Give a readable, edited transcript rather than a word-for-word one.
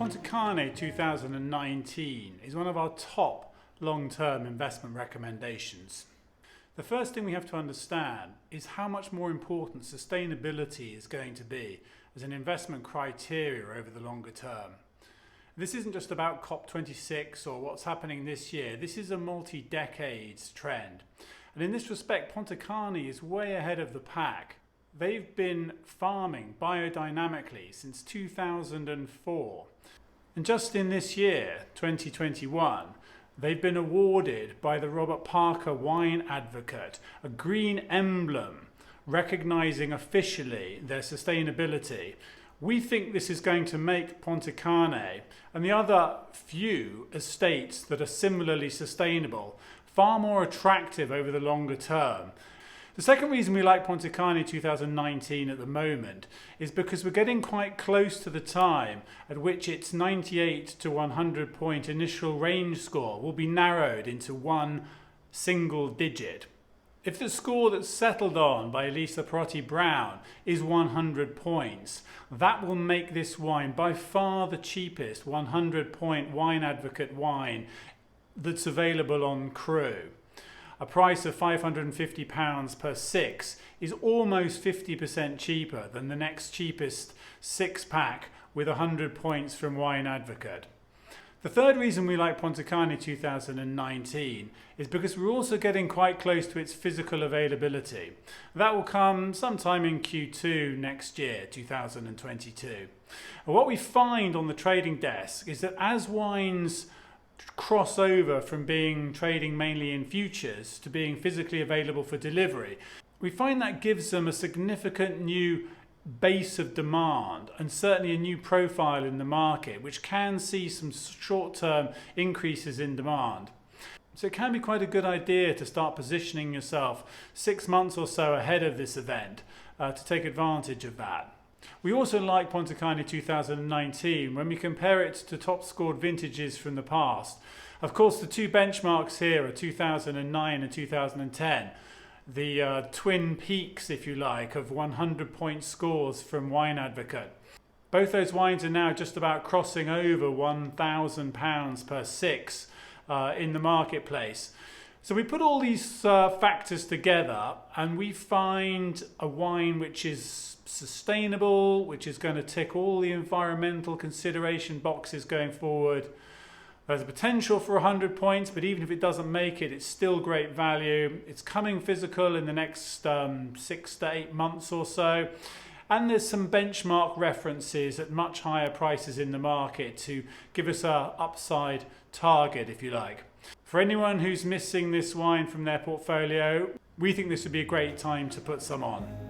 Pontet-Canet 2019 is one of our top long-term investment recommendations. The first thing we have to understand is how much more important sustainability is going to be as an investment criteria over the longer term. This isn't just about COP26 or what's happening this year. This is a multi-decades trend. And in this respect, Pontet-Canet is way ahead of the pack. They've been farming biodynamically since 2004. And just in this year, 2021, they've been awarded by the Robert Parker Wine Advocate a green emblem recognizing officially their sustainability. We think this is going to make Pontet-Canet and the other few estates that are similarly sustainable far more attractive over the longer term. The second reason we like Pontet-Canet 2019 at the moment is because we're getting quite close to the time at which its 98 to 100 point initial range score will be narrowed into one single digit. If the score that's settled on by Lisa Perotti-Brown is 100 points, that will make this wine by far the cheapest 100 point Wine Advocate wine that's available on Cru. A price of £550 per six is almost 50% cheaper than the next cheapest six-pack with 100 points from Wine Advocate. The third reason we like Pontet-Canet 2019 is because we're also getting quite close to its physical availability. That will come sometime in Q2 next year, 2022. And what we find on the trading desk is that as wines cross over from trading mainly in futures to being physically available for delivery, we find that gives them a significant new base of demand and certainly a new profile in the market, which can see some short-term increases in demand. So it can be quite a good idea to start positioning yourself 6 months or so ahead of this event to take advantage of that. We also like Pontet-Canet 2019 when we compare it to top scored vintages from the past. Of course, the two benchmarks here are 2009 and 2010. The twin peaks, if you like, of 100 point scores from Wine Advocate. Both those wines are now just about crossing over £1,000 per six in the marketplace. So we put all these factors together and we find a wine which is sustainable, which is going to tick all the environmental consideration boxes going forward. There's a potential for 100 points, but even if it doesn't make it, it's still great value. It's coming physical in the next 6 to 8 months or so. And there's some benchmark references at much higher prices in the market to give us an upside target, if you like. For anyone who's missing this wine from their portfolio, we think this would be a great time to put some on.